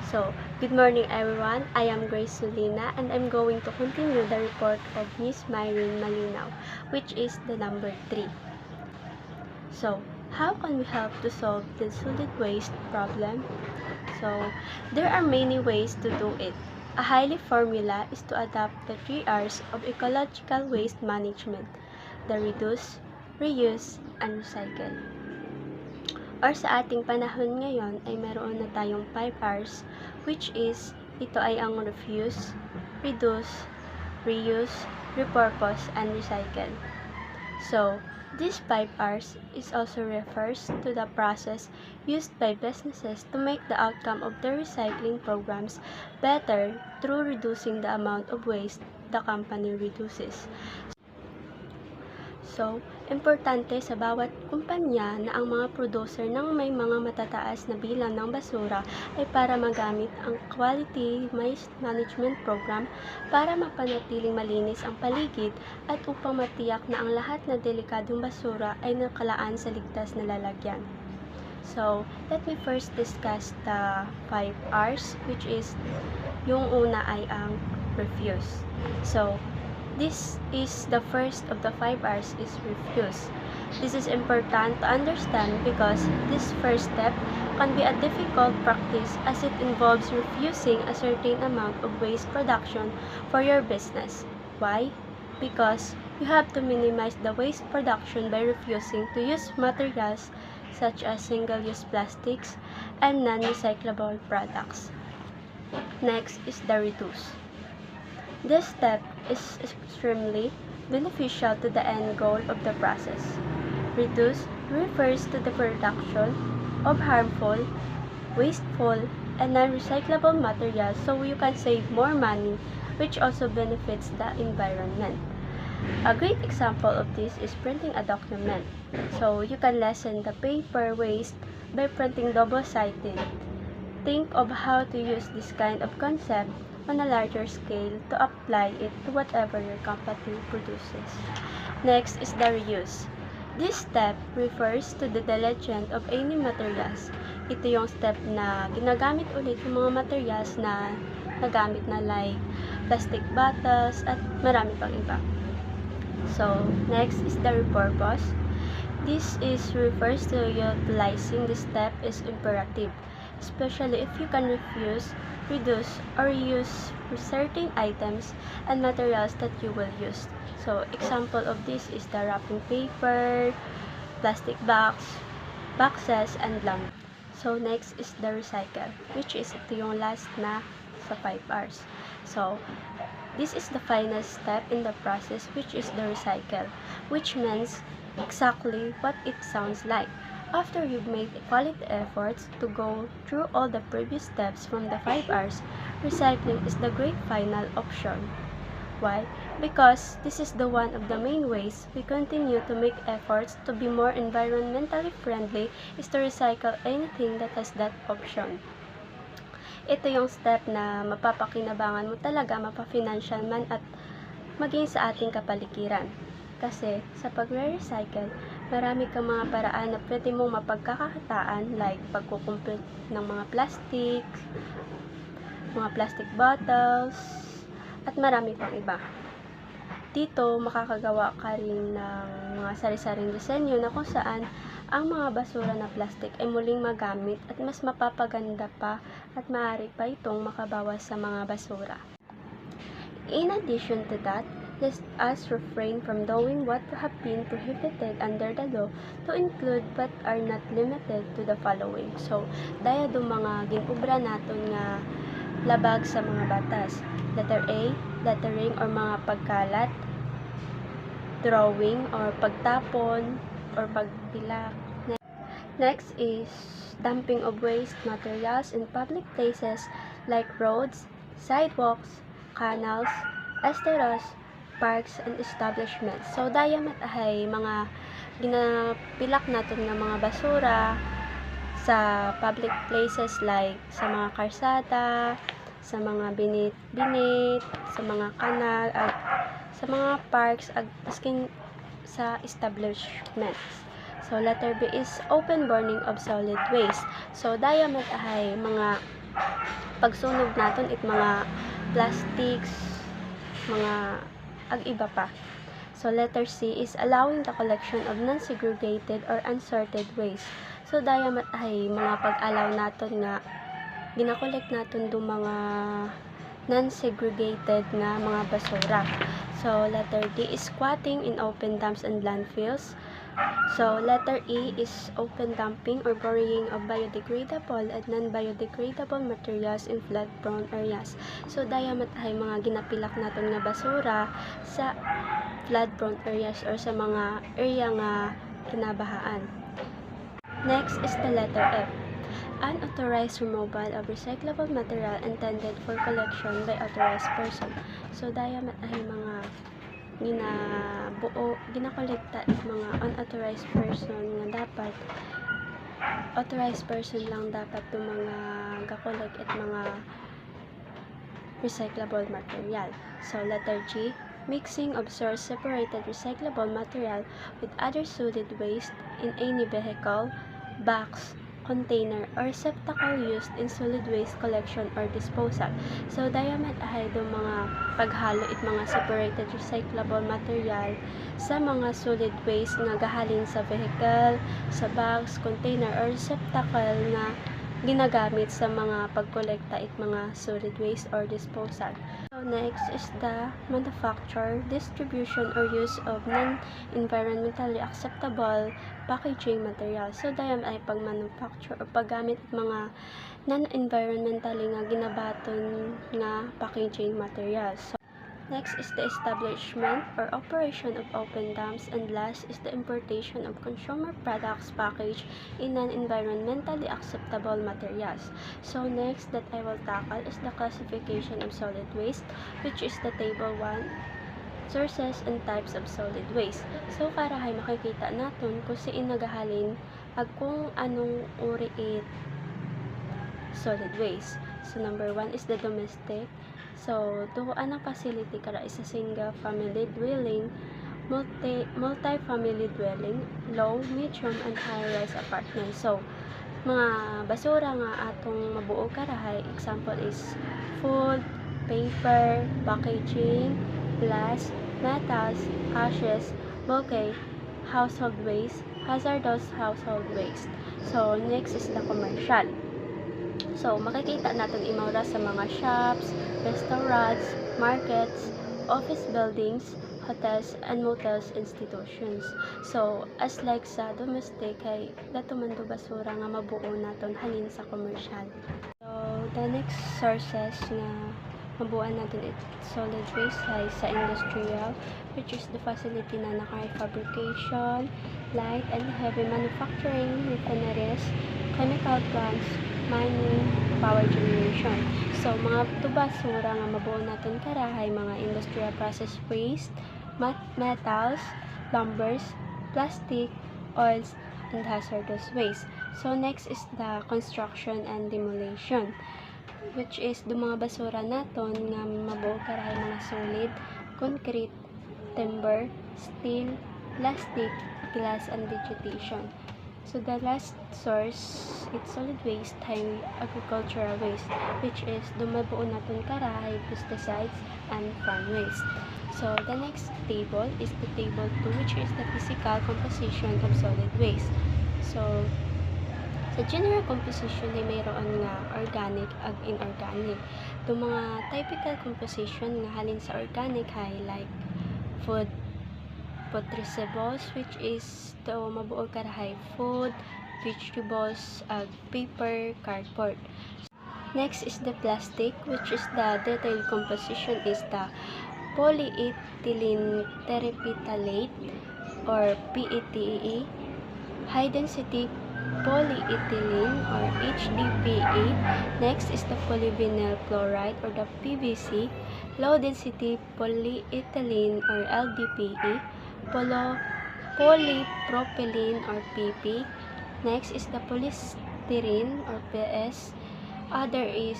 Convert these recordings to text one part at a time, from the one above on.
So, good morning everyone. I am Grace Zolina and I'm going to continue the report of Miss Myrene Malinaw, which is the number 3. So, how can we help to solve the solid waste problem? So, there are many ways to do it. A highly formula is to adopt the 3 R's of ecological waste management: the reduce, reuse, and recycle. Or sa ating panahon ngayon ay meron na tayong 5 R's, which is ito ay ang refuse, reduce, reuse, repurpose, and recycle. So, these 5 R's is also refers to the process used by businesses to make the outcome of their recycling programs better through reducing the amount of waste the company reduces. So, importante sa bawat kumpanya na ang mga producer ng may mga matataas na bilang ng basura ay para magamit ang Quality Waste Management Program para mapanatiling malinis ang paligid at upang matiyak na ang lahat na delikadong basura ay nakalaan sa ligtas na lalagyan. So, let me first discuss the 5 R's, which is yung una ay ang refuse. So, this is the first of the 5 R's is refuse. This is important to understand because this first step can be a difficult practice as it involves refusing a certain amount of waste production for your business. Why? Because you have to minimize the waste production by refusing to use materials such as single-use plastics and non-recyclable products. Next is the reduce. This step is extremely beneficial to the end goal of the process. Reduce refers to the production of harmful, wasteful, and non-recyclable materials so you can save more money, which also benefits the environment. A great example of this is printing a document. So you can lessen the paper waste by printing double-sided. Think of how to use this kind of concept on a larger scale to apply it to whatever your company produces. Next is the reuse. This step refers to the diligence of any materials. Ito yung step na ginagamit ulit yung mga materials na nagamit na like plastic bottles at marami pang iba. So, next is the repurpose. This refers to utilizing this step is imperative, especially if you can refuse, reduce, or reuse certain items and materials that you will use. So, example of this is the wrapping paper, plastic boxes, and lumber. So, next is the recycle, which is ito yung last na sa 5 R's. So, this is the final step in the process, which is the recycle, which means exactly what it sounds like. After you've made quality efforts to go through all the previous steps from the 5 R's, recycling is the great final option. Why? Because this is the one of the main ways we continue to make efforts to be more environmentally friendly is to recycle anything that has that option. Ito yung step na mapapakinabangan mo talaga, mapa-financial man at maging sa ating kapaligiran. Kasi sa pagre-recycle, marami kang mga paraan na pwede mong mapagkakakitaan like pagkukumpit ng mga plastic bottles, at marami pang iba. Dito, makakagawa ka rin ng mga sari-saring disenyo na kung saan ang mga basura na plastic ay muling magamit at mas mapapaganda pa at maaari pa itong makabawas sa mga basura. In addition to that, let us refrain from doing what have been prohibited under the law to include but are not limited to the following. So, daya do mga ginubra naton nga labag sa mga batas. Letter A, littering or mga pagkalat, throwing or pagtapon or pagbilak. Next is dumping of waste materials in public places like roads, sidewalks, canals, esteros, parks, and establishments. So, daya matahay mga ginapilak natin ng mga basura sa public places like sa mga karsada, sa mga binit-binit, sa mga kanal, at sa mga parks, at askin sa establishments. So, letter B is open burning of solid waste. So, daya matahay mga pagsunog naton it mga plastics, mga ag-iba pa. So, letter C is allowing the collection of non-segregated or unsorted waste. So, dayamat ay mga pag-allow naton nga ginakolekt naton do mga non-segregated nga mga basura. So, letter D is squatting in open dumps and landfills. So, letter E is open dumping or burying of biodegradable and non-biodegradable materials in flood-prone areas. So, dayamat ay mga ginapilak naton nga basura sa flood-prone areas or sa mga area nga kinabahaan. Next is the letter F. Unauthorized removal of recyclable material intended for collection by authorized person. So, dayamat ay mga ginakolekta at mga unauthorized person nga dapat authorized person lang dapat yung mga gakolek at mga recyclable material. So, letter G, mixing of source separated recyclable material with other solid waste in any vehicle, box, container, or receptacle used in solid waste collection or disposal. So, dayamat ahay do mga paghalo it mga separated recyclable material sa mga solid waste nga gahalin sa vehicle, sa box, container, or receptacle nga ginagamit sa mga pagkolekta it mga solid waste or disposal. So, next is the manufacture, distribution, or use of non-environmentally acceptable packaging material. So, dayam ay pag-manufacture o paggamit mga non-environmentally nga ginabaton nga packaging materials. So, next is the establishment or operation of open dumps, and last is the importation of consumer products packaged in non-environmentally acceptable materials. So next that I will tackle is the classification of solid waste, which is the table 1, sources and types of solid waste. So karahay makikita naton kung siin nagahalin ag kung anong uri it solid waste. So number 1 is the domestic. So, tuhuan ang facility kara is a single family dwelling, multi-family dwelling, low, medium, and high-rise apartment. So, mga basura nga atong mabuo karahay, example is food, paper, packaging, glass, metals, ashes, bulky, household waste, hazardous household waste. So, next is the commercial. So, makikita natin imawra sa mga shops, restaurants, markets, office buildings, hotels, and motels institutions. So, as like sa domestic, ay datumando basura nga mabuo naton halin sa commercial. So, the next sources na mabuuan natin it solid waste ay sa industrial, which is the facility na naka-fabrication, light and heavy manufacturing, refineries, chemical plants, mining, power generation. So, mga basura nga mabuo natin karahay, mga industrial process waste, metals, lumbers, plastic, oils, and hazardous waste. So, next is the construction and demolition, which is do mga basura naton nga mabuo karahay mga solid, concrete, timber, steel, plastic, glass, and vegetation. So, the last source, it's solid waste, highway agricultural waste, which is dumabuo natin karahay, pesticides, and farm waste. So, the next table is the table 2, which is the physical composition of solid waste. So, sa general composition ay mayroon nga organic ag inorganic. Itong mga typical composition nga halin sa organic ay like food, putrescibles, which is to mabuo karahay food, vegetables, paper, cardboard. Next is the plastic, which is the detailed composition is the polyethylene terephthalate or PETE, high density polyethylene or HDPE. Next is the polyvinyl chloride or the PVC, low density polyethylene or LDPE, polypropylene or PP. Next is the polystyrene or PS. Other is,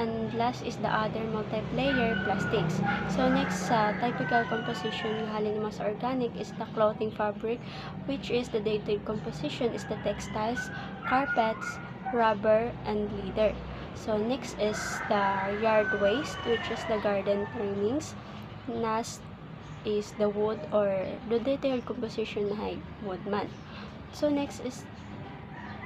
and last is the other multiplayer plastics. So next sa typical composition nga halin mo sa organic is the clothing fabric, which is the detailed composition is the textiles, carpets, rubber, and leather. So next is the yard waste, which is the garden trimmings. Last is the wood or the detailed composition ng woodman. So next is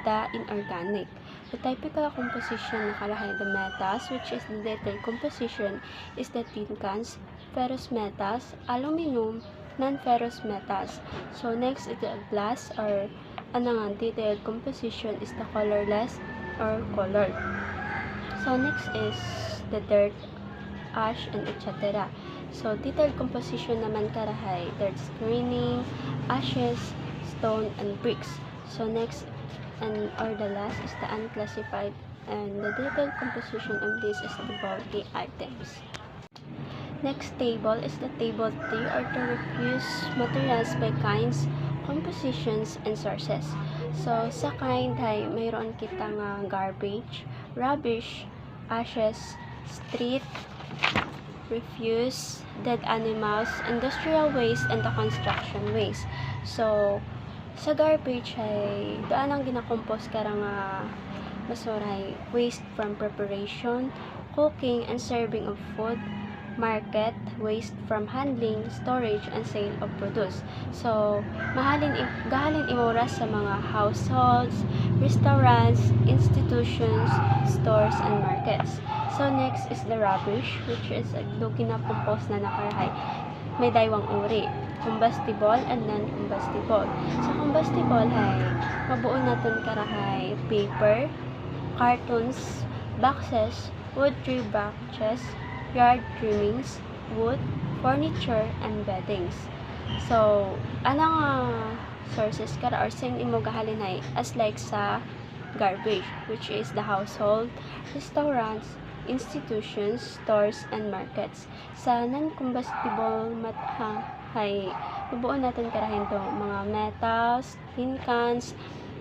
the inorganic. The typical composition nakalagay the metals, which is the detailed composition, is the tin cans, ferrous metals, aluminum, non-ferrous metals. So next is the glass or detailed composition is the colorless or colored. So next is the dirt, ash, and etc. So detailed composition naman karahay dirt screening, ashes, stone, and bricks. So next or the last is the unclassified, and the detailed composition of this is the bulky items. Next table is the table 3 or the refuse materials by kinds, compositions, and sources. So sa kind ay mayroon kita nga garbage, rubbish, ashes, street, refuse, dead animals, industrial waste, and the construction waste. So sa garbage ay doon ang ginakompose karang basura ay waste from preparation, cooking, and serving of food, market, waste from handling, storage, and sale of produce. So, gahalin imura sa mga households, restaurants, institutions, stores, and markets. So, next is the rubbish, which is do ginakompose na nakarahay. May daywang uri, combustible and non-combustible. Sa combustible ay mabuo natin karahay paper, cartons, boxes, wood tree branches, yard trimmings, wood, furniture, and beddings. So, anong sources kara or saan imo gahalin ay as like sa garbage, which is the household, restaurants, institutions, stores, and markets. Sa non-combustible ay mabuo natin karahin to mga metals, tin cans,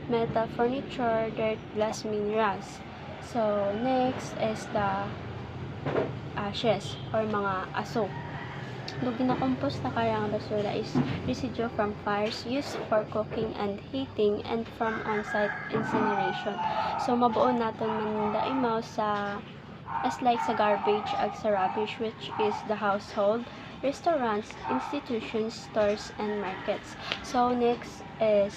metal furniture, dirt, glass, minerals. So, next is the ashes or mga aso. The ginakompose na karang basura is residue from fires used for cooking and heating and from on-site incineration. So, mabuo natin man daimaw sa as like sa garbage ag sa rubbish, which is the household, restaurants, institutions, stores, and markets. So, next is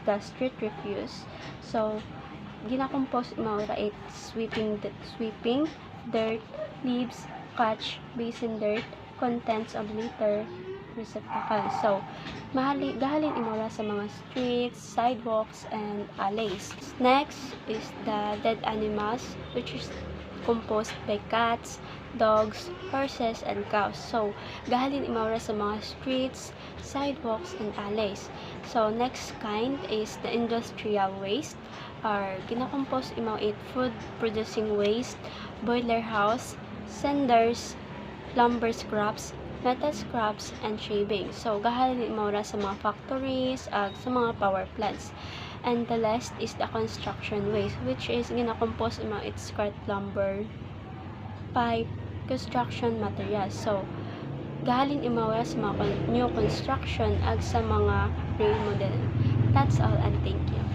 the street refuse. So, ginakompose mo right sweeping, dirt, leaves, catch, basin dirt, contents of litter, receptacle. So, gahalin imura sa mga streets, sidewalks, and alleys. Next is the dead animals, which is composed by cats, dogs, horses, and cows. So, gahalin imura sa mga streets, sidewalks, and alleys. So, next kind is the industrial waste, or ginakompose imo it food producing waste, boiler house, cinders, lumber scraps, metal scraps, and shaving. So, gahalin imura sa mga factories, sa mga power plants. And the last is the construction waste, which is ginakompose imo it scrap lumber, pipe, construction materials. So, gahalin imura sa mga new construction ag sa mga remodel. That's all, and thank you.